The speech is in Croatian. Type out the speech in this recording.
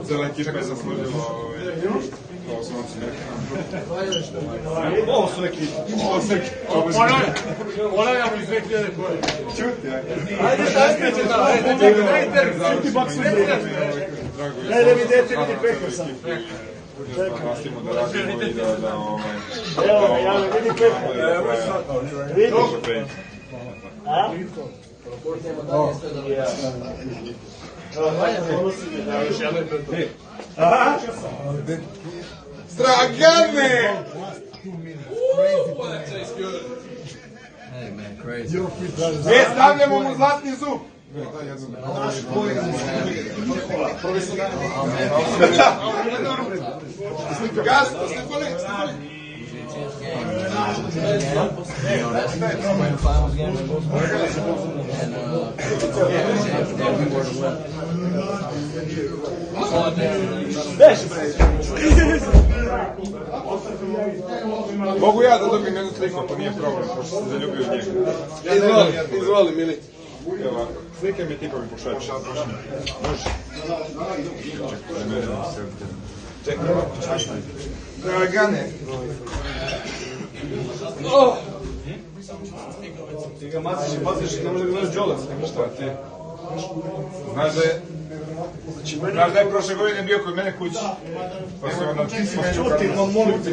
Cijela ekipa je zaslužila ovo su noći neke. Ovo su neki... Ponavljamo iz 2000 koje. Čuti, Ajde, sastavite da, dajte. Siki bak su brije. Ne vidite, vidi pekao sam. Nastavimo da radimo i da Evo ga, ja vidi pekao. Vidi? A? Dragane! Hey man, crazy. Stavljamo mu zlatni zub! Gasto, You know, that's when the finals game was most important. And we were the winner. Mogu ja da dobijem jednu sliku, to nije problem, pošto sam zaljubio u njega. Izvoli, Mili. Evo ovako, slike mi tipovi pušači. Može. Čekaj, Dragane. Ti ga maciš i baciš i ne može da gledaš džolac. Šta ti? Znaš da je prošle godine bio kod mene kući? Pa se onda... Čuti, molim te,